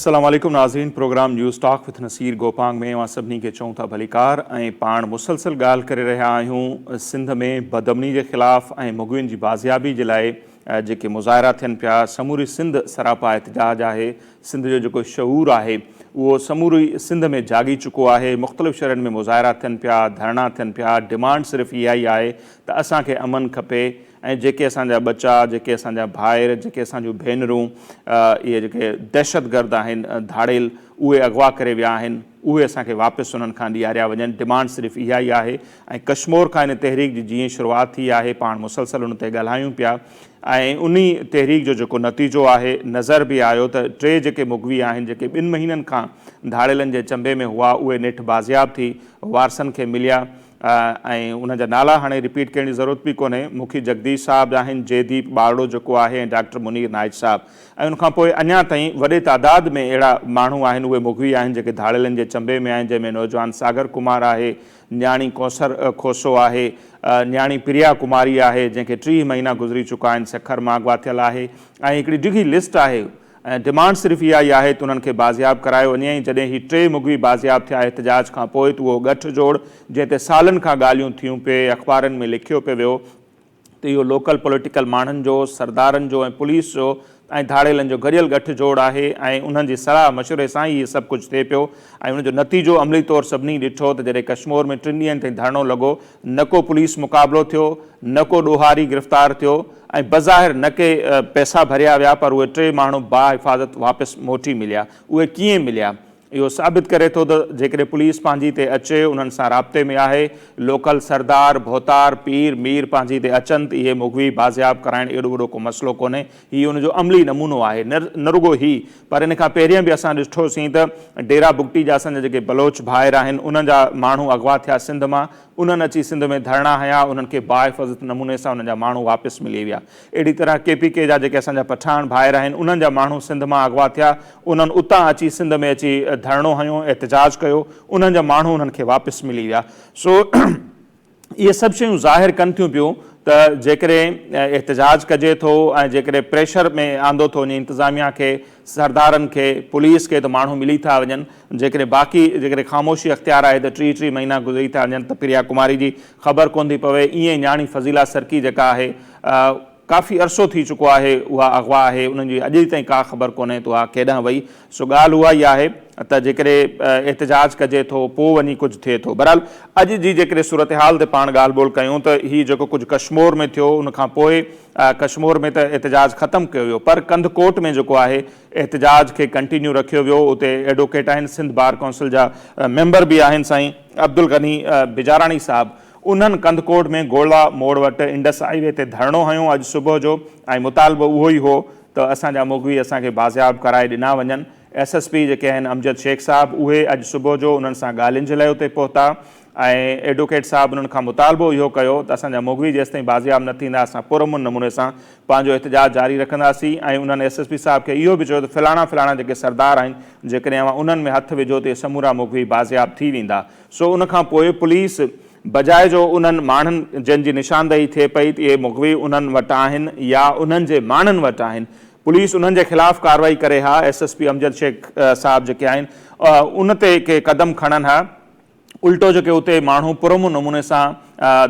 अस्सलाम वालेकुम नाज़रीन। Program news talk with Nasir Gopang में अवां सभिनी खे चऊं था भलीकार ऐं पाण मुसलसल ॻाल्हि करे रहिया आहियूं सिंध में बदअमनी जे ख़िलाफ़ ऐं मुग़वियुनि जी बाज़ियाबी जे लाइ जेके मुज़ाहिरा थियनि पिया। समूरी सिंध सरापा एहतजाज आहे। सिंध जो जेको शऊर आहे उहो समूरी सिंध में जागी चुको आहे। मुख़्तलिफ़ शहरनि में मुज़ाहिरा थियनि पिया, धरना थियनि पिया। डिमांड सिर्फ़ु इहा ई आहे त असांखे अमन खपे ऐं जेके असांजा बचा, जेके असांजा भाइर, जेके असांजूं भेनरूं इहे जेके दहशतगर्द आहिनि धाड़ेल, उहे अगवा करे विया आहिनि, उहे असांखे वापसि उन्हनि खां ॾियारिया वञनि। डिमांड सिर्फ़ु इहा ई आहे। ऐं कश्मीर खां इन तहरीक जी जीअं शुरूआति थी आहे, पाण मुसलसल उन ते ॻाल्हायूं पिया ऐं उन तहरीक जो जेको नतीजो आहे नज़र बि आयो त टे जेके मुग़वी आहिनि जेके 2 महीननि खां धाड़ेलनि जे चंबे में हुआ, उहे नेठि बाज़ियाब थी वारसनि खे मिलिया ऐं उनजा नाला हाणे रिपीट करण जी ज़रूरत बि कोन्हे। मुखी जगदीश साहब आहिनि, जयदीप बाड़ो जेको आहे ऐं डॉक्टर मुनीर नाइज साहब। ऐं उनखां पोइ अञा ताईं वॾे तादाद में अहिड़ा माण्हू आहिनि, उहे मुग़वी आहिनि जेके धाड़ेलनि जे चंबे में आहिनि, जंहिंमें नौजवान सागर कुमार आहे, न्याणी कौसर खोसो आहे, न्याणी प्रिया कुमारी आहे जंहिंखे 30 महीना गुज़री चुका आहिनि, सखर मां अगवा थियल आहे ऐं हिकिड़ी डिघी लिस्ट आहे। ऐं डिमांड सिर्फ़ु इहा ई आहे त उन्हनि खे बाज़ियाब करायो वञे। जॾहिं ही 3 मुग़वी बाज़ियाब थिया एहतजाज खां पोइ, त उहो गठ जोड़ जंहिं ते सालनि खां ॻाल्हियूं थियूं पिए, अख़बारनि में लिखियो पियो वियो त इहो लोकल पॉलिटिकल माण्हुनि जो, सरदारनि जो ऐं पुलिस जो ऐं धाड़ेलनि जो गॾियल गठ जोड़ आहे ऐं उन्हनि जी सलाह मशवरे सां ई इहे सभु कुझु थिए पियो। ऐं उनजो नतीजो अमली तौरु सभिनी ॾिठो त जॾहिं कश्मीर में 3 ॾींहंनि ताईं धरणो लॻो, न को पुलिस मुक़ाबिलो थियो, न को ॾोहारी गिरफ़्तार थियो ऐं बज़ाहिर न के पैसा भरिया विया, पर उहे 3 माण्हू बाहिफ़ाज़त वापसि मोटी मिलिया। उहे कीअं मिलिया? इहो साबित करे थो त जेकॾहिं पुलिस पंहिंजी ते अचे, उन्हनि सां राब्ते में आहे, लोकल सरदार, भोतार, पीर, मीर पंहिंजी ते अचनि त इहे मुग़वी बाज़ियाब कराइणु एॾो वॾो को मसइलो कोन्हे। हीउ उनजो अमली नमूनो आहे। न रुगो ही, पर इन खां पहिरियों बि असां ॾिठोसीं त डेरा बुगटी जा असांजा जेके बलोच भाइर आहिनि, उन्हनि जा माण्हू अगवा थिया सिंध मां, उन्हनि अची सिंध में धरना हया, उन्हनि खे बाहिफ़ाज़त नमूने सां उन्हनि जा माण्हू वापसि मिली विया। अहिड़ी तरह KPK जा जेके असांजा पठान भाइर आहिनि, उन्हनि जा माण्हू सिंध मां अगवा थिया, उन्हनि उतां अची सिंध में अची धरणो हयो, एहतजाज कयो, उन्हनि जा माण्हू उन्हनि खे वापसि मिली विया। सो इहे सभु शयूं ज़ाहिर कनि थियूं पियूं त जेकॾहिं एहतजाज कजे थो ऐं जेकॾहिं प्रेशर में आंदो थो वञे इंतिज़ामिया खे, सरदारनि खे, पुलिस खे, त माण्हू मिली था वञनि। जेकॾहिं बाक़ी जेकॾहिं ख़ामोशी अख़्तियार आहे त 3 महीना गुज़री था वञनि त प्रिया कुमारी जी ख़बर कोन थी पवे। ईअं न्याणी फज़ीला सरकी जेका आहे, काफ़ी अरसो थी चुको आहे उहा अगवा आहे, उन्हनि जी अॼु ताईं का ख़बर कोन्हे त उहा केॾांहुं वई। सो ॻाल्हि उहा ई आहे त जेकॾहिं एहतजाज कजे थो पोइ वञी कुझु थिए थो। बहरहाल अॼु जी जेकॾहिं सूरत हाल ते पाण ॻाल्हि ॿोल कयूं त हीउ जेको कुझु कश्मीर में थियो, उनखां पोइ कश्मीर में त एहतजाज ख़तमु कयो वियो, पर कंदकोट में जेको आहे एहतजाज खे कंटिन्यू रखियो वियो। उते एडवोकेट आहिनि, सिंध बार काउंसिल जा मेंबर बि आहिनि, साईं अब्दुल गनी बिजाराणी साहब। उन्हनि कंदकोट में गोला मोड़ वटि इंडस हाईवे ते धरणो हयो अॼु सुबुह जो ऐं मुतालबो उहो ई हो त असांजा मुग़वी असांखे बाज़ियाब कराए ॾिना वञनि। SSP जेके आहिनि अमजद शेख साहब, उहे अॼु सुबुह जो उन्हनि सां ॻाल्हियुनि जे लाइ उते पहुता ऐं एडवोकेट साहब उन्हनि खां मुतालबो इहो कयो त असांजा मुग़वी जेसिताईं बाज़ियाब न थींदा, असां पुरअमन नमूने सां पंहिंजो एहतजाज जारी रखंदासीं। ऐं उन्हनि SSP साहब खे इहो बि चयो त फलाणा जेके सरदार आहिनि, जेकॾहिं अवां उन्हनि में हथु विझो त समूरा मुग़वी बाज़ियाब थी वेंदा। सो उनखां पोइ पुलिस बजाए जो उन्हनि माण्हुनि जंहिंजी निशानदेही थिए पई त इहे मुग़वी उन्हनि वटि आहिनि या उन्हनि जे माण्हुनि वटि आहिनि, पुलिस उन्हनि जे ख़िलाफ़ु कार्रवाई करे हा। SSP अमजद शेख साहब जेके आहिनि उन ते के क़दम खणनि हा। उल्टो जेके उते माण्हू पुरअमन नमूने सां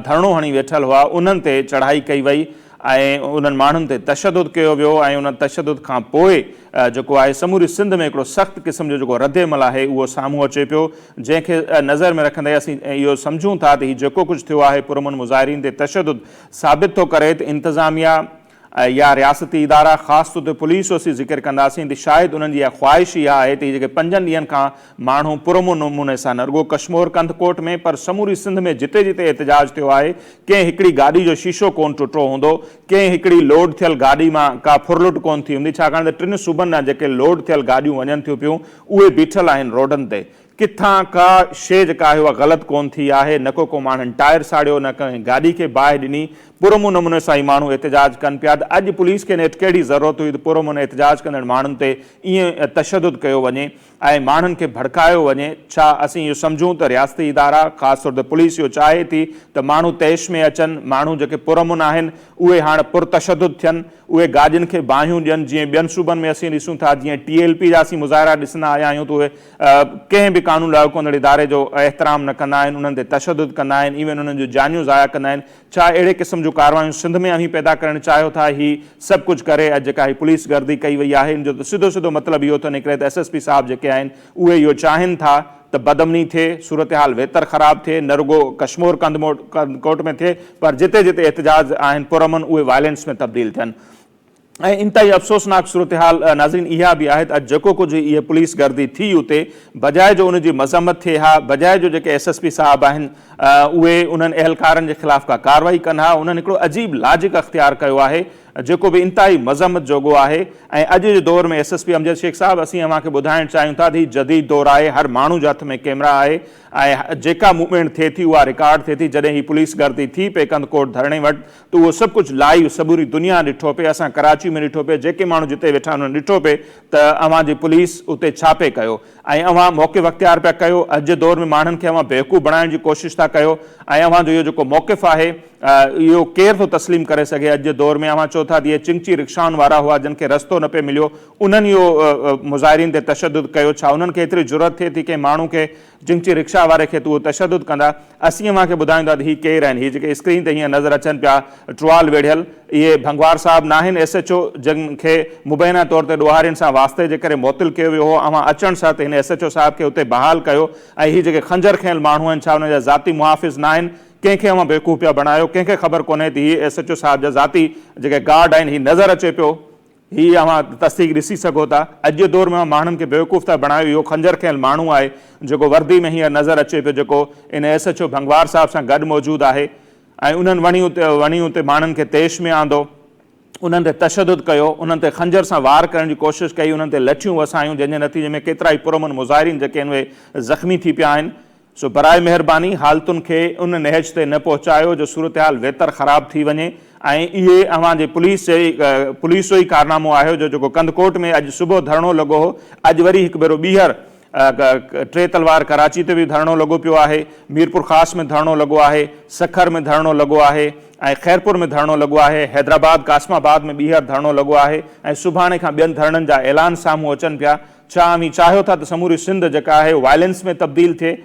धरणो हणी वेठल हुआ, उन्हनि ते चढ़ाई कई वई ऐं उन्हनि माण्हुनि ते तशदुद कयो वियो ऐं उन तशदुद खां पोइ जेको आहे समूरी सिंध में हिकिड़ो सख़्तु क़िस्म जो जेको रद्दमल आहे उहो साम्हूं अचे पियो, जंहिंखे नज़र में रखंदे असीं इहो सम्झूं था त हीउ जेको कुझु थियो आहे पुरअमन मुज़ाहिरीन ते तशदुद साबित थो करे त इंतिज़ामिया या रियासती इदारा, ख़ासि तौर ते पुलिस जो असीं ज़िक्र कंदासीं त शायदि उन्हनि जी इहा ख़्वाहिश इहा आहे त हीअ जेके 5 ॾींहंनि खां माण्हू पुरअमन नमूने सां, न रुगो कश्मीर कंदकोट में पर समूरी सिंध में जिते जिते एहतजाज थियो आहे, कंहिं हिकिड़ी गाॾी जो शीशो कोन टुटो हूंदो, कंहिं हिकिड़ी लोड थियल गाॾी मां का फुरलुट कोन थी हूंदी, छाकाणि त 3 सूबनि जा जेके लोड थियल गाॾियूं वञनि थियूं पियूं उहे बीठल आहिनि रोडनि ते। किथां का शइ जेका आहे उहा ग़लति कोन थी आहे, न को माण्हुनि टायर साड़ियो, न कंहिं गाॾी खे बाहि ॾिनी। पुरमुन नमूने सां ई माण्हू एहतजाज कनि पिया। अॼु पुलिस खे नेठि कहिड़ी ज़रूरत हुई त पुरमुन एहतजाज कंदड़ माण्हुनि ते ईअं तशदुद कयो वञे ऐं माण्हुनि खे भड़कायो वञे? छा असीं इहो सम्झूं त रियासती इदारा ख़ासि तौर ते पुलिस इहो चाहे थी त माण्हू तैश में अचनि, माण्हू जेके पुरमुन आहिनि उहे हाणे पुरतशदुद थियनि, उहे गाॾियुनि खे बाहियूं ॾियनि? जीअं ॿियनि सूबनि में असीं ॾिसूं था, जीअं TLP जा असीं मुज़ाहिरा ॾिसंदा आया आहियूं त उहे कंहिं बि कानून लागू कंदड़ इदारे जो एहतराम न कंदा आहिनि, उन्हनि ते तशदुद कंदा आहिनि, इवन उन्हनि जूं जानियूं ज़ाया कंदा आहिनि। छा अहिड़े क़िस्म जूं कार्रवायूं सिंध में अहीं पैदा करणु चाहियो था? ही सभु कुझु करे अॼु जेका ही पुलिस गर्दी कई वई आहे, इन जो त सिधो सिधो मतिलबु इहो थो निकिरे त SSP साहब जेके आहिनि उहे इहो चाहिनि था त बदमनी थिए, सूरत हाल वेतर ख़राब थिए, न रुगो कश्मीर कंदकोट में थिए, पर जिते जिते एहतजाज आहिनि पुरमन उहे वायलेंस में तब्दील थियनि। ऐं इंतहाई अफ़सोसनाक सूरत हाल नाज़रीन इहा बि आहे त अॼु जेको कुझु इहे पुलिस गर्दी थी उते, बजाए जो उनजी मज़म्मत थिए हा, बजाए जो जेके SSP साहब आहिनि उहे उन्हनि अहलकारनि जे ख़िलाफ़ का कार्रवाई कनि हा, उन्हनि हिकिड़ो अजीब लाजिक अख़्तियार कयो आहे जेको बि इंतहाई मज़म्मत जोॻो आहे। ऐं अॼु जे दौर में SSP अमजद शेख साहब असीं अव्हांखे ॿुधाइणु चाहियूं था त हीउ जदीद दौरु आहे, हर माण्हू जे हथ में कैमरा आहे ऐं जेका मूवमेंट थिए थी उहा रिकॉर्ड थिए थी। जॾहिं ही पुलिस गर्दी थी पे कंदकोट धरणे वटि त उहो सभु कुझु लाइव सबूरी दुनिया ॾिठो पिए, असां कराची में ॾिठो पिए, जेके माण्हू जिते वेठा उन्हनि ॾिठो पिए त अव्हांजी पुलिस उते छा पे कयो ऐं अव्हां मौक़िफ़ अख़्तियार पिया कयो। अॼु जे दौर में माण्हुनि खे अव्हां बेवकूफ़ बणाइण जी कोशिशि था कयो ऐं अव्हांजो इहो जेको मौक़िफ़ आहे इहो केरु थो तस्लीम करे सघे? अॼु जे दौर में अव्हां चओ था त इहे चिंची रिक्शाउनि वारा हुआ जिन खे रस्तो न पियो मिलियो, उन्हनि इहो मुज़ाहिरीन ते तशदुद कयो। छा उन्हनि खे एतिरी ज़रूरत थिए थी कि माण्हू खे चिंची रिक्शा वारे खे त उहो तशदुद कंदा? असीं अव्हांखे ॿुधायूं था त हीअ केरु आहिनि? हीअ जेके स्क्रीन ते हीअं नज़र अचनि पिया ट्रुआल वेढ़ियल, इहे भंगवार साहब न आहिनि SHO जिन खे मुबैना तौर ते ॾोहारियुनि सां वास्ते जे करे मुअतिल कयो वियो हो। अव्हां अचण सां त हिन SHO साहब खे उते बहाल कयो ऐं हीअ जेके खंजर खयल माण्हू आहिनि छा उनजा ज़ाती मुहाफ़िज़ न आहिनि? कंहिंखे अव्हां बेवकूफ़ पिया बणायो? कंहिंखे ख़बर कोन्हे त हीअ SHO साहब जा ज़ाती जेके गार्ड आहिनि हीअ नज़र अचे पियो? हीअ अव्हां तस्दीक ॾिसी सघो था। अॼु जे दौर में माण्हुनि खे बेवकूफ़ था बणायो। इहो खंजर खयल माण्हू आहे जेको वर्दी में हींअर नज़र अचे पियो, जेको इन SHO भंगवार साहब सां गॾु मौजूदु आहे ऐं उन्हनि वणी उते माण्हुनि खे तेश में आंदो, उन्हनि ते तशदुद कयो, उन्हनि ते खंजर सां वार करण जी कोशिशि कई, उन्हनि ते लठियूं वसायूं, जंहिंजे नतीजे में केतिरा ई पुरमुन मुज़ाहिरीन जेके आहिनि उहे ज़ख़्मी थी पिया आहिनि। सो बराए महिरबानी हालतुनि खे उन नहज ते न पहुचायो जो सूरत हाल वेतर ख़राब थी वञे। ऐं इहे अव्हांजे पुलिस जो ई कारनामो आहे जो जेको कंदकोट में अॼु सुबुह धरणो लॻो हो, अॼु वरी हिकु भेरो ॿीहर 3 तलवार कराची ते बि धरणो लॻो पियो आहे, मीरपुर ख़ासि में धरणो लॻो आहे, सखर में धरणो लॻो आहे ऐं ख़ैरपुर में धरणो लॻो आहे, हैदराबाद कासमाबाद में ॿीहर धरणो लॻो आहे ऐं सुभाणे खां ॿियनि धरणनि जा ऐलान साम्हूं अचनि पिया। छा अमीं चाहियो था त समूरी सिंध जेका आहे वायलेंस में तब्दील थिए?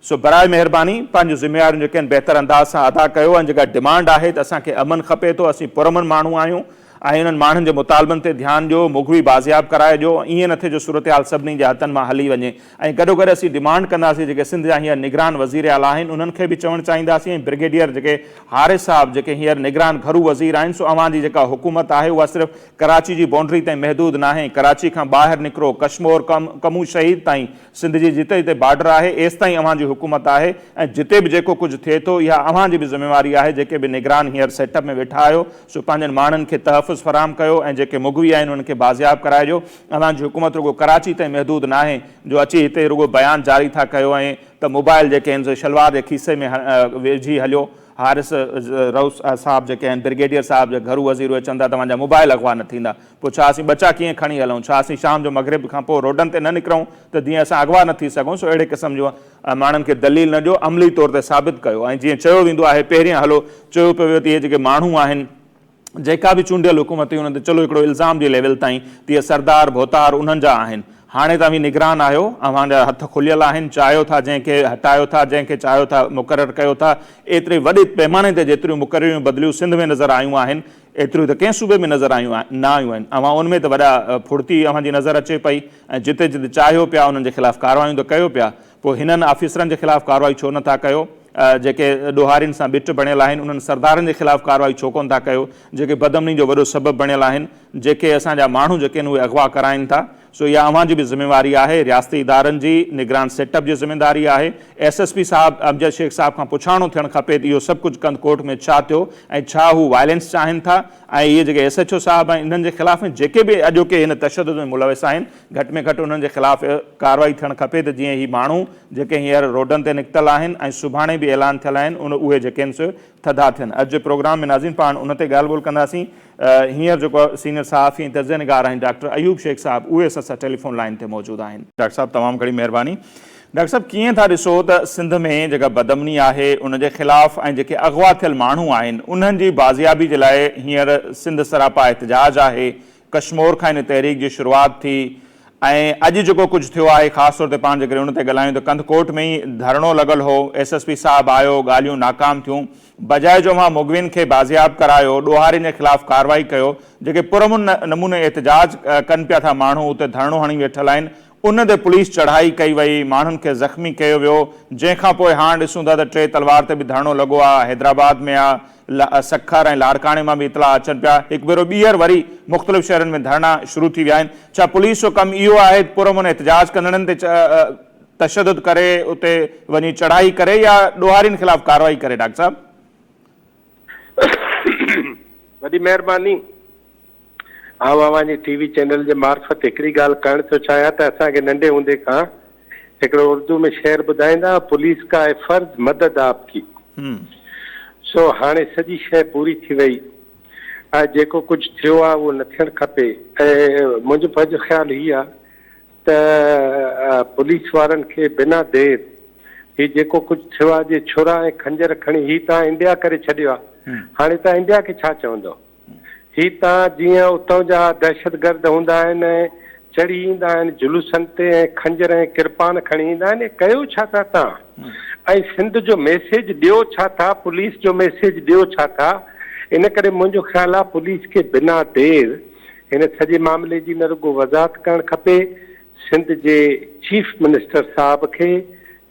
सो बराए महिरबानी पंहिंजूं ज़िम्मेवारियूं जेके आहिनि बहितर अंदाज़ सां अदा कयो ऐं जेका डिमांड आहे त असांखे अमन खपे थो, असीं पुरमन माण्हू आहियूं ऐं उन्हनि माण्हुनि जे मुतालबनि ते ध्यानु ॾियो, मुग़वी बाज़ियाब कराए ॾियो, ईअं न थिए जो सूरत हाल सभिनी जे हथनि मां हली वञे। ऐं गॾोगॾु असीं डिमांड कंदासीं जेके सिंध जा हींअर निगरान वज़ीर आला आहिनि उन्हनि खे बि चवणु चाहींदासीं, ऐं ब्रिगेडियर जेके हारिस साहब जेके हींअर निगरान घरू वज़ीर आहिनि, सो अव्हांजी जेका हुकूमत आहे उहा सिर्फ़ु कराची जी बाउंड्री ताईं महदूद न आहे। कराची खां ॿाहिरि निकिरो कश्मीर कमू शहीद ताईं सिंध जी जिते जिते बॉर्डर आहे एसि ताईं अव्हांजी हुकूमत आहे ऐं जिते बि जेको कुझु थिए थो इहा अव्हांजी बि ज़िम्मेवारी आहे। जेके बि निगरान हींअर सेटअप में वेठा आहियो सो पंहिंजनि माण्हुनि खे तहफ़ुज़ फराहम कयो ऐं जेके मुग़वी आहिनि उन्हनि खे बाज़ियाब कराइजो। अव्हांजी हुकूमत रुगो कराची ताईं महदूद न आहे जो अची हिते रुगो बयानु जारी था कयो ऐं त मोबाइल जेके आहिनि शलवार जे खीसे में विझी हलियो। हारिस रऊस साहब जेके आहिनि ब्रिगेडियर साहब जे घरू वज़ीर उहे चवंदा तव्हांजा मोबाइल अगवा न थींदा, पोइ छा असीं बचा कीअं खणी हलूं? छा असीं शाम जो मग़रिब खां पोइ रोडनि ते न निकिरूं त जीअं असां अगवा न थी सघूं? सो अहिड़े क़िस्म जो माण्हुनि खे दलील न ॾियो, अमली तौर ते साबित कयो। ऐं जीअं चयो वेंदो आहे पहिरियां हलो चयो पियो वियो त इहे जेके माण्हू आहिनि जेका बि चूंडियल हुकूमत उन्हनि ते चलो हिकिड़ो इल्ज़ाम जे लेवल ताईं तीअं सरदार भोतार उन्हनि जा आहिनि। हाणे तव्हां बि निगरान आहियो, अव्हांजा हथ खुलियल आहिनि, चाहियो था जंहिंखे हटायो था, जंहिंखे चाहियो था मुक़ररु कयो था। एतिरे वॾे पैमाने ते जेतिरियूं मुक़ररियूं बदिलियूं सिंध में नज़र आयूं आहिनि एतिरियूं त कंहिं सूबे में नज़र आयूं न आयूं आहिनि। अव्हां उनमें त वॾा फुर्ती अव्हांजी नज़र अचे पई ऐं जिते जिते चाहियो पिया उन्हनि जे ख़िलाफ़ु कार्रवायूं त कयो पिया, पोइ हिननि ऑफिसरनि जे ख़िलाफ़ु कार्रवाई छो नथा कयो? जेके ॾोहारियुनि सां बिट बणियल आहिनि उन्हनि सरदारनि जे ख़िलाफ़ु कार्रवाई छो कोन था कयो? जेके बदमनी जो वॾो सबबु बणियल आहिनि, जेके असांजा माण्हू जेके आहिनि उहे अगवा कराइनि था। सो इहा अव्हांजी बि ज़िम्मेवारी आहे, रियासती इदारनि जी निगरान सेटअप जी ज़िमेदारी आहे। SSP साहब अमजद शेख साहब खां पुछाणो थियणु खपे त इहो सभु कुझु कंदकोट में छा थियो ऐं छा हू वायलेंस चाहिनि था। ऐं इहे जेके SHO साहब आहिनि इन्हनि जे ख़िलाफ़ जेके बि अॼोके हिन तशदुद में मुलविस आहिनि घटि में घटि उन्हनि जे ख़िलाफ़ कार्रवाई थियणु खपे त जीअं ही माण्हू जेके हींअर रोडनि ते निकितल आहिनि ऐं सुभाणे बि ऐलान थियल आहिनि उहे जेके आहिनि सो थधा थियनि। अॼु जे प्रोग्राम में नाज़रीन पाण उन ते ॻाल्हि ॿोल कंदासीं। हींअर जेको सीनियर सहाफ़ी ऐं तर्जुमेनिगार आहिनि डॉक्टर अयूब शेख साहब, उहे असां सां टेलीफोन लाइन ते मौजूदु आहिनि। डॉक्टर साहब तमामु घणी महिरबानी। डॉक्टर साहब, कीअं था ॾिसो त सिंध में जेका बदमनी आहे उन जे ख़िलाफ़ ऐं जेके अगवा थियल माण्हू आहिनि उन्हनि जी बाज़ियाबी जे लाइ हींअर सिंध सरापा एहतजाज आहे, कश्मीर खां इन तहरीक जी शुरूआति थी ऐं अॼु जेको कुझु थियो आहे ख़ासि तौर ते पाण जेकॾहिं उन ते ॻाल्हायूं त कंदकोट में ई धरणो लॻल हो, SSP साहिबु आयो, ॻाल्हियूं नाकाम थियूं, बजाए जो मां मुगविन खे बाज़ियाब करायो, ॾोहारियुनि जे ख़िलाफ़ु कार्रवाई कयो, जेके पुरमुन नमूने एहतजाज कनि पिया था माण्हू उते धरणो हणी वेठल आहिनि, उन ते पुलिस चढ़ाई कई वई, माण्हुनि खे ज़ख़्मी कयो वियो, जंहिंखां पोइ हाणे ॾिसूं था त 3 तलवार ते बि धरणो लॻो आहे, हैदराबाद में आहे, सखर ऐं लाड़काणे मां बि इतला अचनि पिया, हिकु भेरो ॿीहर वरी मुख़्तलिफ़ शहरनि में धरना शुरू थी विया आहिनि। छा पुलिस जो कमु इहो आहे पुरमुन एहतजाज कंदड़नि ते तशदुद करे उते वञी चढ़ाई करे या ॾोहारियुनि ख़िलाफ़ु कार्रवाई करे? डॉक्टर साहब वॾी महिरबानी। आवां जी TV चैनल जे मार्फत हिकिड़ी ॻाल्हि करणु थो चाहियां त असांखे नंढे हूंदे खां हिकिड़ो उर्दू में शेर ॿुधाईंदा, पुलिस का है फर्ज़ मदद आपकी। सो हाणे सॼी शइ पूरी थी वई, ऐं जेको कुझु थियो आहे उहो न थियणु खपे। ऐं मुंहिंजो पंहिंजो ख़्यालु हीअ आहे त पुलिस वारनि खे बिना देर हीउ जेको कुझु थियो आहे जे छुरा ऐं खंजर खणी हीउ तव्हां इंडिया करे छॾियो आहे, हाणे तव्हां इंडिया खे छा चवंदव? हीउ तव्हां जीअं उतां जा दहशतगर्द हूंदा आहिनि, चढ़ी ईंदा आहिनि जुलूसनि ते ऐं खंजर ऐं किरपान खणी ईंदा आहिनि, कयो छा था तव्हां? ऐं सिंध जो मैसेज ॾियो छा था, पुलिस जो मैसेज ॾियो छा था? इन करे मुंहिंजो ख़्यालु आहे पुलिस खे बिना देर हिन सॼे मामले जी न रुॻो वज़ाहत करणु खपे, सिंध जे चीफ मिनिस्टर साहब खे,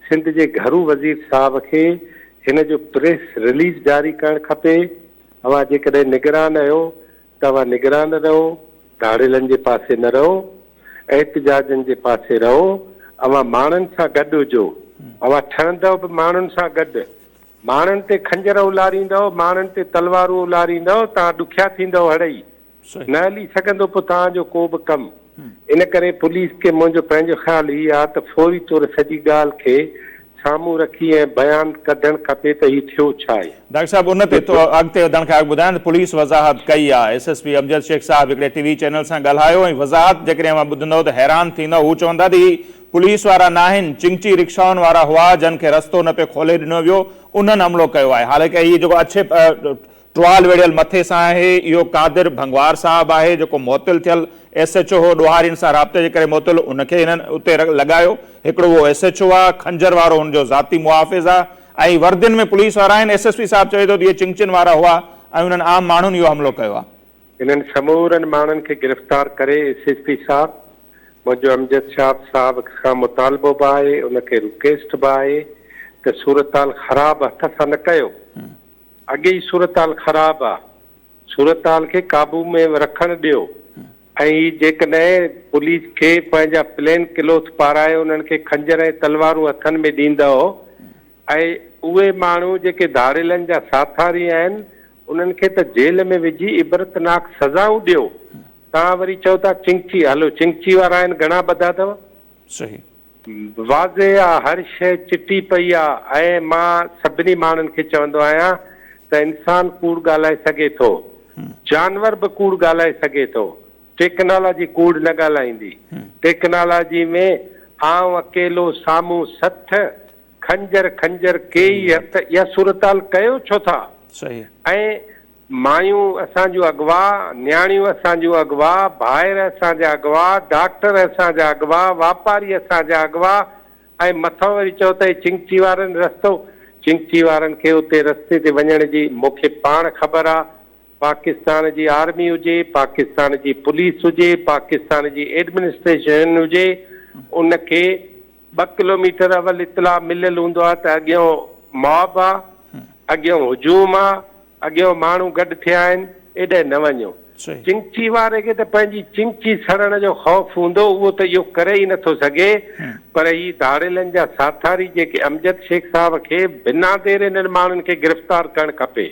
सिंध जे घरू वज़ीर साहब खे हिन जो प्रेस रिलीज़ जारी करणु खपे। तव्हां जेकॾहिं निगरान आहियो तव्हां निगरान रहो, धाड़ेलनि जे पासे न रहो, एहतजाजनि जे पासे रहो, अवां माण्हुनि सां गॾु हुजो, अवां ठहंदव बि माण्हुनि सां गॾु, माण्हुनि ते खंजर उलारींदव, माण्हुनि ते तलवारूं उलारींदव, तव्हां ॾुखिया थींदव हड़ई, न हली सघंदो पोइ तव्हांजो को बि कमु। इन करे पुलिस खे मुंहिंजो पंहिंजो ख़्यालु हीअ आहे त फौरी तौर सॼी ॻाल्हि खे साम्हूं रखी ऐं बयानु कढणु खपे त हीउ थियो छा आहे। डॉक्टर साहब उन ते अॻिते वधण खां अॻु ॿुधायां त पुलिस वज़ाहत कई आहे, SSP अमजद शेख साहब हिकिड़े TV चैनल सां ॻाल्हायो ऐं वज़ाहत जेकॾहिं मां ॿुधंदव त हैरान थींदव। हू चवंदा त पुलिस वारा न आहिनि, चिंची रिक्शाउनि वारा हुआ जिन खे रस्तो न पियो खोले ॾिनो वियो, उन्हनि हमलो कयो आहे। हालांकि इहो जेको अच्छे टुवाल वेड़ियल मथे सां आहे, इहो कादिर भंगवार साहब आहे जेको मोतिल थियल SHO हो, ॾोहारियुनि सां राब्ते जे करे मोतिल, उनखे हिननि उते लॻायो। हिकिड़ो उहो SHO आहे, खंजर वारो हुनजो ज़ाती मुहाफ़िज़ आहे, ऐं वर्दियुनि में पुलिस वारा आहिनि। SSP साहब चवे थो त इहे चिंचिन वारा हुआ ऐं उन्हनि आम माण्हुनि इहो हमलो कयो आहे। हिननि समूरनि माण्हुनि खे गिरफ़्तार करे SSP साहब, मुंहिंजो अमजद साहब खां मुतालबो बि आहे, उनखे रिक्वेस्ट बि आहे त सूरताल ख़राब हथ सां न कयो, अॻे ई सूरताल ख़राब आहे, सूरताल खे काबू में रखणु ॾियो। ऐं जेकॾहिं पुलिस खे पंहिंजा प्लेन क्लोथ पाराए उन्हनि खे खंजर ऐं तलवारूं हथनि में ॾींदव, ऐं उहे माण्हू जेके धाड़ेलनि जा साथारी आहिनि उन्हनि खे त जेल में विझी इबरतनाक सज़ाऊं ॾियो। तव्हां वरी चओ था चिंची, हलो चिंची वारा आहिनि, घणा ॿधा अथव? सही वाज़े आहे, हर शइ चिटी पई आहे। ऐं मां सभिनी माण्हुनि खे चवंदो आहियां त इंसान कूड़ ॻाल्हाए सघे थो, जानवर बि कूड़ ॻाल्हाए सघे थो, टेक्नोलॉजी कूड़ न ॻाल्हाईंदी। टेक्नोलॉजी में आउं अकेलो साम्हूं 60 खंजर खंजर केई हथ, इहा सूरताल कयो छो था? सही। ऐं मायूं असांजूं अगवा, न्याणियूं असांजूं अगवा, भाइर असांजा अगवा, डॉक्टर असांजा अगवा, वापारी असांजा अगवा, ऐं मथां वरी चओ त चिंची वारनि रस्तो, चिंची वारनि खे उते रस्ते ते वञण जी मूंखे पाण ख़बर आहे। पाकिस्तान जी आर्मी हुजे, पाकिस्तान जी पुलिस हुजे, पाकिस्तान जी एडमिनिस्ट्रेशन हुजे, उनखे 2 किलोमीटर अवल इतला मिलियल हूंदो आहे त अॻियां मॉब आहे, अॻियां हुजूम आहे, अॻियां माण्हू गॾु थिया आहिनि, एॾे न वञो। चिंची वारे खे त पंहिंजी चिंची सड़ण जो ख़ौफ़ हूंदो, उहो त इहो करे ई नथो सघे। पर ही धाड़ेलनि जा साथारी जेके अमजद शेख साहब खे बिना देर इन्हनि माण्हुनि खे गिरफ़्तार करणु खपे।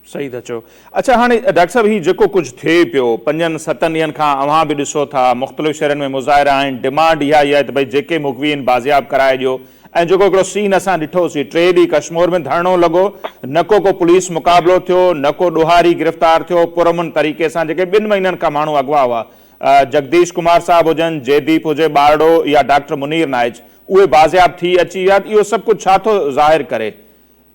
सही था चओ। अच्छा हाणे डॉक्टर साहब हीउ जेको कुझु थिए पियो 5-7 ॾींहंनि खां अव्हां बि ॾिसो था मुख़्तलिफ़ शहरनि में मुज़ाहिरा आहिनि, डिमांड इहा ई आहे त भई जेके मुग़वी आहिनि बाज़ियाब कराए ॾियो। ऐं जेको हिकिड़ो सीन असां ॾिठोसीं 3 ॾींहं कश्मीर में धरणो लॻो, न को पुलिस मुक़ाबिलो थियो, न को ॾोहारी गिरफ़्तार थियो, पुरअमन तरीक़े सां जेके 2 महीननि खां माण्हू अॻुवा हुआ, जगदीश कुमार साहब हुजनि, जयदीप हुजे बारडो या डॉक्टर मुनीर नाइज, उहे बाज़ियाब थी अची विया। इहो सभु कुझु छा थो ज़ाहिर करे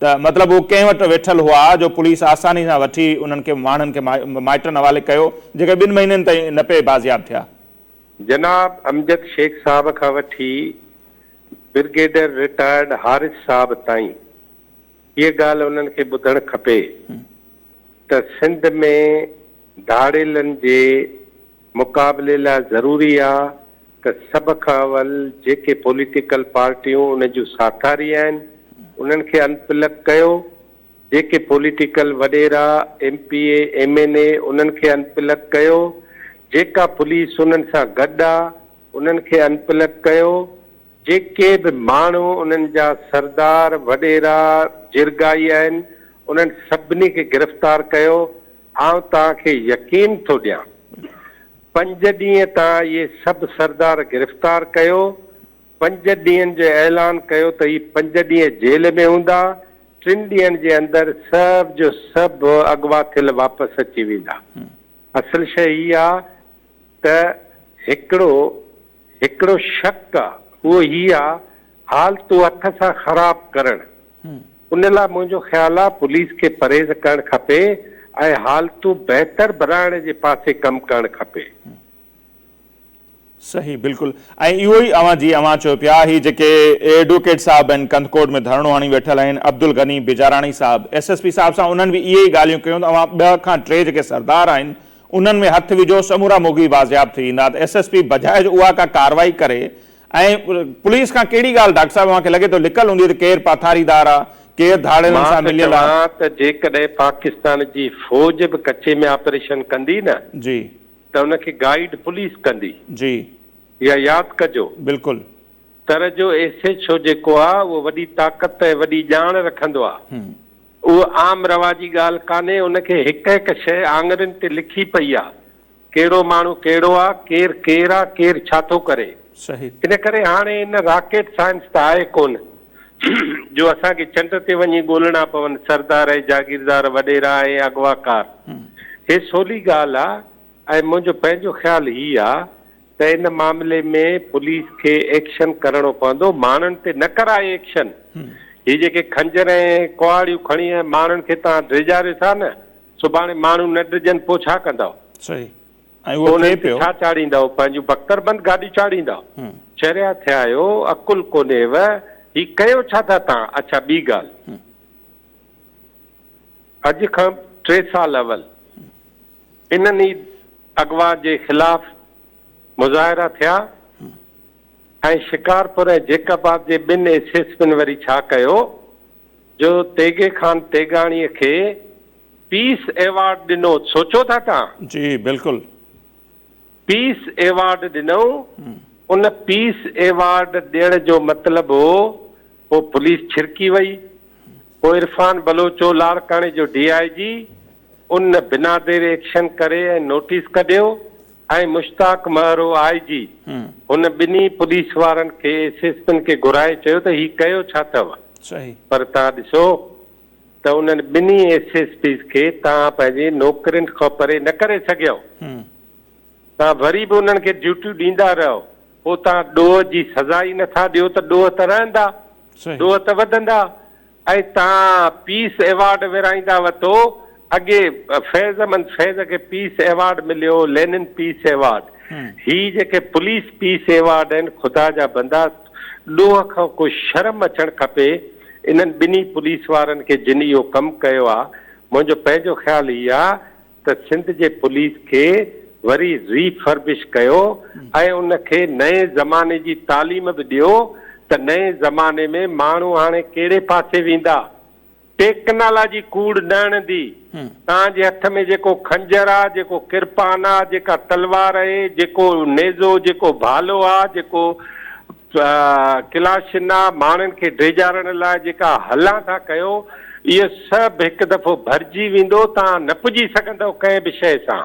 त मतिलबु उहो कंहिं वटि वेठल हुआ जो पुलिस आसानी सां वठी उन्हनि खे माण्हुनि खे माइटनि हवाले कयो जेके 2 महीननि ताईं न पे बाज़ियाब थिया? जनाब अमजद शेख साहब खां वठी ब्रिगेडियर रिटायर्ड हारिस साहब ताईं ये ॻाल्हि उन्हनि खे ॿुधणु खपे त सिंध में धाड़ेलनि जे मुक़ाबले लाइ ज़रूरी आहे त सभ खां अवल जेके पॉलिटिकल पार्टियूं उन जूं साथारी आहिनि उन्हनि खे अनपलग कयो, जेके पॉलिटिकल वॾेरा MPA MNA उन्हनि खे अनपलग कयो, जेका पुलिस उन्हनि सां गॾु आहे उन्हनि खे अनपलग कयो, जेके बि माण्हू उन्हनि जा सरदार वॾेरा जिरगाई आहिनि उन्हनि सभिनी खे गिरफ़्तार कयो। आउं तव्हांखे यकीन थो ॾियां 5 ॾींहं तव्हां इहे सभु सरदार गिरफ़्तार कयो, 5 ॾींहंनि जो ऐलान कयो त ही 5 ॾींहं जेल में हूंदा, 3 ॾींहंनि जे अंदरि सभु जो सभु अॻुवा थियल वापसि अची वेंदा। असल शइ इहा आहे त हिकिड़ो शक आहे, उहो ही आहे हालतू हथ सां ख़राब करणु। उन लाइ मुंहिंजो ख़्यालु आहे पुलिस खे परहेज़ करणु खपे ऐं हालतू बहितर बणाइण जे पासे कमु करणु खपे। सही, बिल्कुलु। ऐं इहो ई अवां चयो पिया ही जेके एडवोकेट साहब आहिनि कंदकोट में धरणो हणी वेठल आहिनि, अब्दुल गनी बिजाराणी साहब SSP साहब सां उन्हनि बि इहे ई ॻाल्हियूं कयूं त अवां 2 खां 3 जेके सरदार आहिनि उन्हनि में हथ विझो, समूरा मोगी बाज़ियाब थी वेंदा। त SSP बजाए जो उहा का कार्रवाई करे ऐं पुलिस खां कहिड़ी ॻाल्हि डॉक्टर साहब मूंखे लॻे थो लिकल हूंदी त केरु पाथारीदार आहे, केरु धाड़ेलनि सां मिलियल आहे। त जेकॾहिं पाकिस्तान जी फौज बि कचे में ऑपरेशन कंदी न जी त उनखे गाइड पुलिस कंदी जी, इहा यादि कजो। बिल्कुलु। तर जो SHO जेको आहे उहो वॾी ताक़त ऐं वॾी ॼाण रखंदो आहे, उहो आम रवाजी ॻाल्हि कान्हे। उनखे हिकु हिकु शइ आङुरियुनि ते लिखी पई आहे, कहिड़ो माण्हू कहिड़ो आहे, केरु आहे, केरु छा थो करे। सही। इन करे हाणे इन रॉकेट साइंस त आहे कोन जो असांखे चंड ते वञी ॻोल्हणा पवनि सरदार ऐं जागीरदार वॾेरा ऐं अॻवाकार। हे सवली ॻाल्हि आहे ऐं मुंहिंजो पंहिंजो ख़्यालु हीउ आहे त इन मामले में पुलिस खे एक्शन करणो पवंदो, माण्हुनि ते न कराए एक्शन। ही जेके खंजर ऐं कुहाड़ियूं खणी माण्हुनि खे तव्हां डिॼारियो था न, सुभाणे माण्हू न डिॼनि पोइ छा कंदव? सही। ऐं उहो थिए पियो, छा चाढ़ींदव? पंहिंजूं बख़्तरबंद गाॾी चाढ़ींदव? चरिया थिया आहियो, अकुल कोन्हेव, ही कयो छा था तव्हां? अच्छा, ॿी ॻाल्हि, अॼु खां 3 साल अवल इन्हनि ई अगवा जे ख़िलाफ़ मुज़ाहिरा थिया ऐं शिकारपुर ऐं जेकाबाद जे 2 SSPनि वरी छा कयो जो तेगे खान तेगाणीअ खे पीस एवॉर्ड ॾिनो। सोचो था तव्हां? जी बिल्कुलु, पीस एवॉर्ड ॾिनो। उन पीस एवॉर्ड ॾियण जो मतिलबु हो पोइ पुलिस छिरकी वई, पोइ इरफान बलोचो लाड़काणे जो DIG उन बिना देर एक्शन करे ऐं नोटिस कढियो ऐं मुश्ताक महरो IG उन 2 पुलिस वारनि खे SSPनि खे घुराए चयो त ही कयो छा अथव। सही। पर तव्हां ॾिसो त उन्हनि 2 SSPs खे तव्हां पंहिंजे नौकरियुनि खां परे न करे सघियो। तव्हां वरी बि उन्हनि खे ड्यूटियूं ॾींदा रहो, पोइ तव्हां ॾोह जी सज़ा ई नथा ॾियो त ॾोह त रहंदा, ॾोह त वधंदा। ऐं तव्हां पीस एवॉर्ड विराईंदा वतो, अॻे फैज़ अहमद फैज़ खे पीस एवॉर्ड मिलियो, लेनिन पीस एवॉर्ड। ही जेके पुलिस पीस एवॉर्ड आहिनि, ख़ुदा जा बंदा, ॾोह खां कोई शर्म अचणु खपे इन्हनि 2 पुलिस वारनि खे जिन इहो कमु कयो आहे। मुंहिंजो पंहिंजो ख़्यालु इहो आहे त सिंध जे पुलिस खे वरी रीफर्बिश कयो ऐं उनखे नए ज़माने जी तालीम बि ॾियो त नए ज़माने में माण्हू हाणे कहिड़े पासे वेंदा। टेक्नोलॉजी कूड़ न हणंदी। तव्हांजे हथ में जेको खंजर आहे, जेको किरपान आहे, जेका तलवार आहे, जेको नेज़ो, जेको भालो आहे, जेको क्लाशिन आहे, माण्हुनि खे डिॼारण लाइ जेका हलां था कयो, इहो सभु हिकु दफ़ो भरिजी वेंदो, तव्हां न पुॼी सघंदव कंहिं बि शइ सां।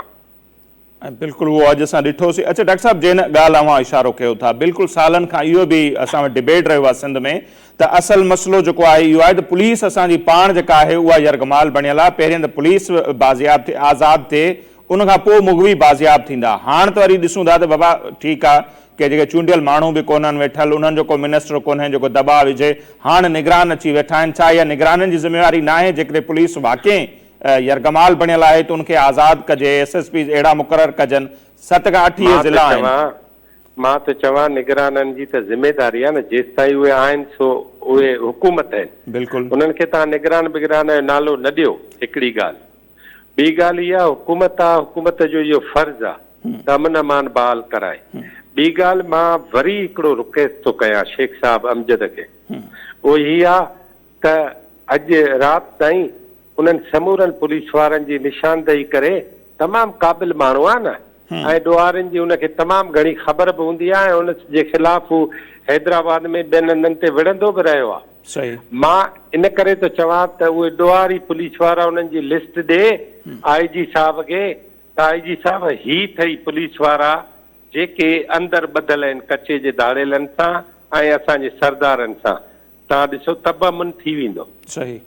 बिल्कुलु उहो अॼु असां ॾिठोसीं। अच्छा डॉक्टर साहब, जिन ॻाल्हि अव्हां इशारो कयो था, बिल्कुलु सालनि खां इहो बि असां वटि डिबेट रहियो आहे सिंध में त असल मसइलो जेको आहे इहो आहे त पुलिस असांजी पाण जेका आहे उहा यरगमाल बणियल आहे। पहिरियों त पुलिस बाज़ियाब थिए, आज़ादु थिए, उनखां पोइ मुगवी बाज़ियाब थींदा। हाणे त वरी ॾिसूं था त बाबा ठीकु आहे के जेके चूंडियल माण्हू बि कोन्हनि वेठल, उन्हनि जो को मिनिस्टर कोन्हे जेको दॿाउ विझे, हाणे निगरान अची वेठा आहिनि। छा इहा निगराननि जी ज़िम्मेवारी न आहे? जेकॾहिं पुलिस वाकई यरगमाल बणियल आहे त उनखे आज़ादु कजे, SSP अहिड़ा मुक़ररु कजनि। 7 खां 8 ज़िला आहिनि। मां त चवां निगराननि जी त ज़िमेदारी आहे न, जेसि ताईं उहे आहिनि सो उहे हुकूमत आहिनि। बिल्कुलु उन्हनि खे तव्हां निगरान बिगरान जो नालो न ॾियो। हिकिड़ी ॻाल्हि, ॿी ॻाल्हि इहा हुकूमत आहे, हुकूमत जो इहो फर्ज़ु आहे त अमन अमान बहाल कराए। ॿी ॻाल्हि मां वरी हिकिड़ो रिक्वेस्ट थो कयां शेख साहब अमजद खे, उहो हीअ आहे त अॼु राति ताईं उन्हनि समूरनि पुलिस वारनि जी निशानदेही करे तमामु क़ाबिल माण्हू आहे न, ऐं ॾोहारियुनि जी उनखे तमामु घणी ख़बर बि हूंदी आहे, ऐं उन जे ख़िलाफ़ हू हैदराबाद में ॿियनि हंधनि ते विढ़ंदो बि रहियो आहे। सही। मां इन करे थो चवां त उहे ॾोहारी पुलिस वारा उन्हनि जी लिस्ट ॾे IG साहब खे, त IG साहब ही अथई पुलिस वारा जेके अंदरि ॿधल आहिनि कचे जे धाड़ेलनि सां ऐं असांजे सरदारनि सां। तव्हां ॾिसो तबमन थी वेंदो। सही।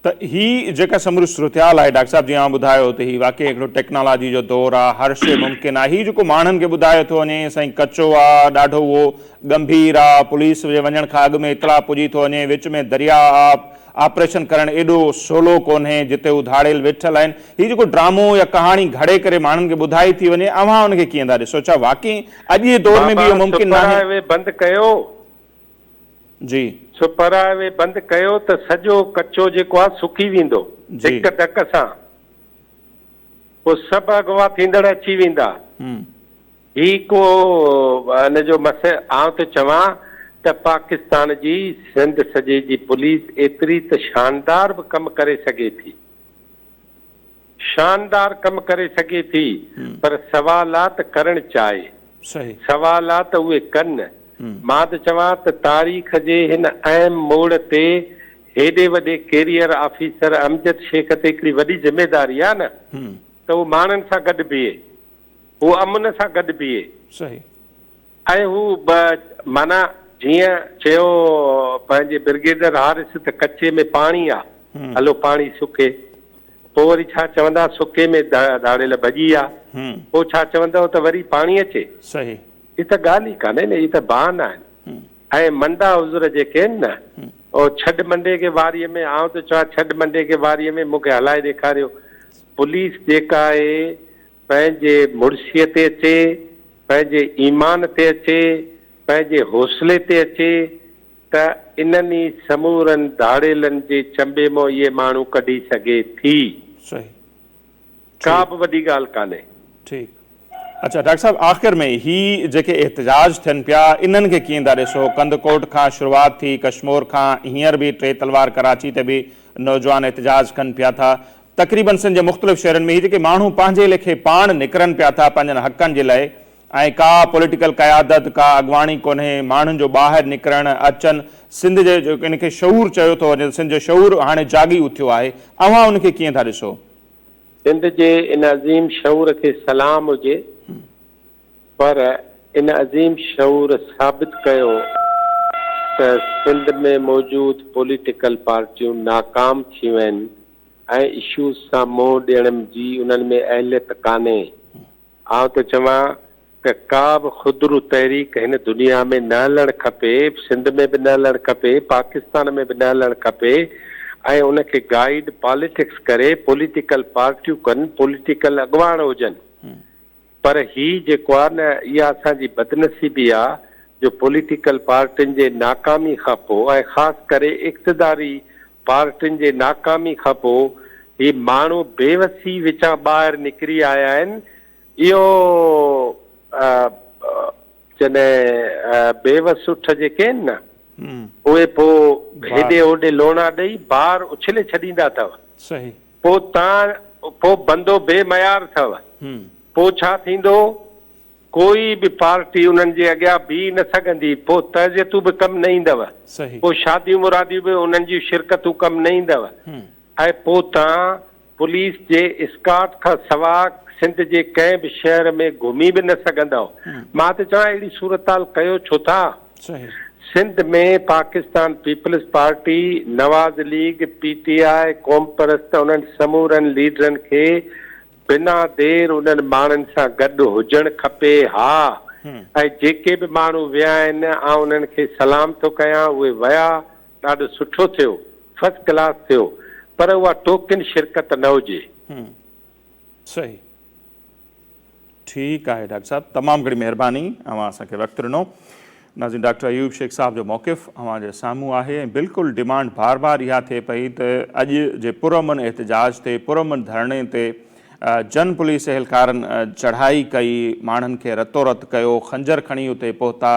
त ही जेका समूरी सूरतहाल आहे डॉक्टर साहब, जीअं आउं ॿुधायो त ही वाकई हिकिड़ो टेक्नोलॉजी जो दौरु आहे, हर शइ मुमकिन आहे। ही जेको माण्हुनि खे ॿुधायो थो वञे साईं कचो आहे, ॾाढो उहो गंभीर आहे, पुलिस जे वञण खां अॻु में इतला पुॼी थो वञे, विच में दरिया आहे, ऑपरेशन करणु एॾो सवलो कोन्हे जिते हू धाड़ेल वेठल आहिनि। ही जेको ड्रामो या कहाणी घड़े करे माण्हुनि खे ॿुधाई थी वञे, अव्हां उनखे कीअं था ॾिसो? छा वाकई अॼु जे दौर में बि इहो मुमकिन आहे? बंदि कयो जी, सुपर हाईवे बंदि कयो त सॼो कचो जेको आहे सुकी वेंदो हिकु धक सां, पोइ सभु अगवा थींदड़ अची वेंदा। ही को हिन जो आउं त चवां त पाकिस्तान जी सिंध सॼे जी पुलिस एतिरी त शानदार बि कमु करे सघे थी, शानदार कमु करे सघे थी, पर सवाल आहे त करणु चाहे। सही। सवाल आहे त उहे कनि। मां त चवां त तारीख़ जे हिन अहम मोड़ ते हेॾे वॾे कैरियर ऑफिसर अमजद शेख ते हिकिड़ी वॾी ज़िमेदारी आहे न, त उहो माण्हुनि सां गॾु बीहे, हू अमन सां गॾु बीहे। सही। ऐं हू माना जीअं चयो पंहिंजे ब्रिगेडियर हारिस त कचे में पाणी आहे, हलो पाणी सुके, पोइ वरी छा चवंदा सुके में धाड़ेल भॼी आहे, पोइ छा चवंदव त वरी पाणी अचे। सही। ही त ॻाल्हि ई कान्हे न, ही त बहाना आहिनि। ऐं मंडा हुज़ूर जेके आहिनि न, उहो छॾ मंडे के वारीअ में, आउं त चवां छॾ मंडे के वारीअ में मूंखे हलाए ॾेखारियो। पुलिस जेका आहे पंहिंजे मुड़सीअ ते अचे, पंहिंजे ईमान ते अचे, पंहिंजे हौसले ते अचे, त इन्हनि ई समूरनि धाड़ेलनि जे चंबे मां इहे माण्हू कढी सघे थी। सही। का बि वॾी ॻाल्हि कान्हे। ठीकु। अच्छा डॉक्टर साहब, आख़िर में ही जेके एहतजाज थियनि पिया, इन्हनि खे कीअं था ॾिसो? कंदकोट खां शुरूआति थी, कश्मीर खां हींअर बि 3 तलवार कराची ते बि नौजवान एहतजाज कनि पिया था, तक़रीबन सिंध जे मुख़्तलिफ़ शहरनि में ही जेके माण्हू पंहिंजे लेखे पाण निकिरनि पिया था पंहिंजनि हक़नि जे लाइ, ऐं का पॉलिटिकल क़यादत, का अॻवाणी कोन्हे, माण्हुनि जो ॿाहिरि निकिरणु अचनि, सिंध जे जेको इनखे शऊर चयो थो वञे, सिंध जो शऊर हाणे जागी उथियो आहे, अव्हां उनखे कीअं था ॾिसो? सिंध जे इन अज़ीम शऊर खे सलाम हुजे, पर इन अज़ीम शऊर साबित कयो त सिंध में मौजूद पॉलिटिकल पार्टियूं नाकाम थी वियूं आहिनि ऐं इशूज़ सां मुंहुं ॾियण जी उन्हनि में अहलियत कान्हे। आउं त चवां त का बि खुदरू तहरीक हिन दुनिया में न हलणु खपे, सिंध में बि न हलणु खपे, पाकिस्तान में बि न हलणु खपे, ऐं उनखे गाइड पॉलिटिक्स करे पॉलिटिकल पार्टियूं कनि, पॉलिटिकल अॻवान हुजनि। पर ही जेको आहे न, इहा असांजी बदनसीबी आहे जो पॉलिटिकल पार्टियुनि जे नाकामी खां पोइ, ऐं ख़ासि करे इक़्तिदारी पार्टियुनि जे नाकामी खां पोइ, ही माण्हू बेवसी विचां ॿाहिरि निकिरी आया आहिनि। इहो जॾहिं बेवस उठ जेके आहिनि न, उहे पोइ हेॾे होॾे लोणा ॾेई ॿार उछले छॾींदा अथव। सही। पोइ तव्हां पोइ बंदो बेमयार अथव। पोइ छा थींदो? कोई बि पार्टी उन्हनि जे अॻियां बीह न सघंदी, पोइ तहज़ियतूं बि कमु न ईंदव, पोइ शादियूं मुरादियूं बि उन्हनि जूं शिरकतूं कमु न ईंदव, ऐं पोइ तव्हां पुलिस जे स्कॉट खां सवाइ सिंध जे कंहिं बि शहर में घुमी बि न सघंदव। मां त चवां अहिड़ी सूरताल कयो छो था। सिंध में पाकिस्तान पीपल्स पार्टी, नवाज़ लीग, PTI, क़ौम परस्त उन्हनि समूरनि लीडरनि खे बिना देर उन्हनि माण्हुनि सां गॾु हुजणु खपे। हा, ऐं जेके बि माण्हू विया आहिनि आउं उन्हनि खे सलाम थो कयां, उहे विया, ॾाढो सुठो थियो, फर्स्ट क्लास थियो, पर उहा टोकन शिरकत न हुजे। सही, ठीकु आहे डॉक्टर साहब, तमामु घणी महिरबानी, अवां असांखे वक़्तु ॾिनो। नाज़रीन, डॉक्टर अयूब शेख साहब जो मौक़िफ़ अवां जे साम्हूं आहे ऐं बिल्कुलु डिमांड बार बार इहा थिए पई त अॼु जे पुरअमन एहतजाज ते, पुरअमन धरणे ते जन पुलिस एहलकारनि चढ़ाई कई, माण्हुनि खे रतो रत कयो, खंजर खणी उते पहुता,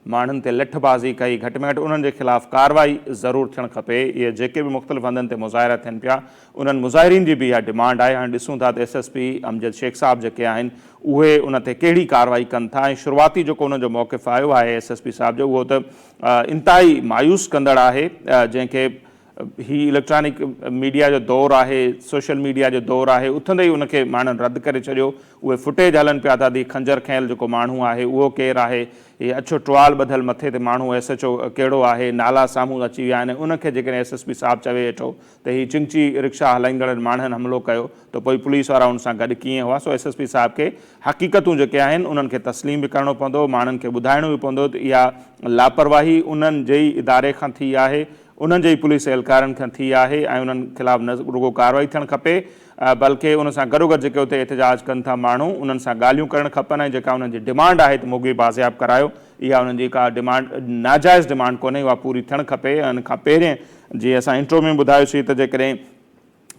माण्हुनि ते लठबाज़ी कई, घटि में घटि उन्हनि जे ख़िलाफ़ु कार्रवाई ज़रूरु थियणु खपे। इहे जेके बि मुख़्तलिफ़ हंधनि ते मुज़ाहिरा थियनि पिया, उन्हनि मुज़ाहिरीन जी बि इहा डिमांड आहे। हाणे ॾिसूं था त SSP अमजद शेख साहब जेके आहिनि उहे उन ते कहिड़ी कार्रवाई कनि था। ऐं शुरूआती जेको उन्हनि जो मौक़िफ़ आयो आहे SSP साहब जो, उहो त इंतिहाई मायूस कंदड़ आहे, जंहिंखे ही इलेक्ट्रॉनिक मीडिया जो दौरु आहे, सोशल मीडिया जो दौरु आहे, उथंदे ई उनखे माण्हुनि रद्द करे छॾियो। उहे फुटेज हलनि पिया था त खंजर खयल जेको माण्हू आहे उहो केरु आहे, इहे अछो टुवाल ॿधल मथे ते माण्हू SHO कहिड़ो आहे, नाला साम्हूं अची विया आहिनि। उनखे जेकॾहिं SSP साहब चवे वेठो त हीअ चिंची रिक्शा हलाईंदड़नि माण्हुनि हमलो कयो त पोइ पुलिस वारा उन सां गॾु कीअं हुआ। सो SSP साहब खे हक़ीक़तूं जेके आहिनि उन्हनि खे तस्लीम बि करिणो पवंदो, माण्हुनि खे ॿुधाइणो बि पवंदो त इहा लापरवाही उन्हनि जे ई इदारे खां थी आहे, उन्हनि जे ई पुलिस एहलकारनि खां थी आहे ऐं उन्हनि ख़िलाफ़ु न रुॻो कार्रवाई थियणु खपे, बल्कि उन सां गॾोगॾु जेके उते एहतजाज कनि था माण्हू, उन्हनि सां ॻाल्हियूं करणु खपनि। ऐं जेका उन्हनि जी डिमांड आहे त मुगी बाज़ियाब करायो, इहा उन्हनि जी का डिमांड नाजाइज़ डिमांड कोन्हे, उहा पूरी थियणु खपे। ऐं उन खां पहिरियों जीअं असां इंट्रो में ॿुधायोसीं त जेकॾहिं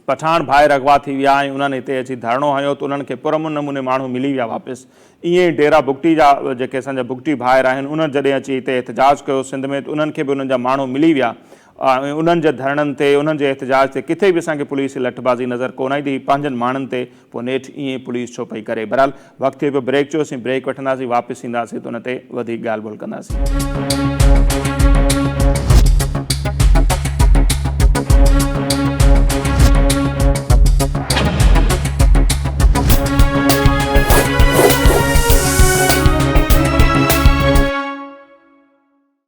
पठान ॿाहिरि अगवा थी विया ऐं उन्हनि हिते अची धरणो हयो त उन्हनि खे पुरअमन नमूने माण्हू मिली विया वापसि। ईअं ई डेरा बुगटी जा जेके असांजा बुगटी भाइर आहिनि, उन्हनि जॾहिं अची हिते एहतजाज कयो सिंध में, त उन्हनि खे बि उन्हनि जा माण्हू मिली विया। ऐं उन्हनि जे धरणनि ते, उन्हनि जे एहतजाज ते किथे बि असांखे पुलिस लठबाज़ी नज़र कोन आई, त पंहिंजनि माण्हुनि ते पोइ नेठि ईअं पुलिस छो पई करे। बहरहाल वक़्तु बि ब्रेक चयोसीं, ब्रेक वठंदासीं, वापसि ईंदासीं त उन ते वधीक ॻाल्हि ॿोल कंदासीं।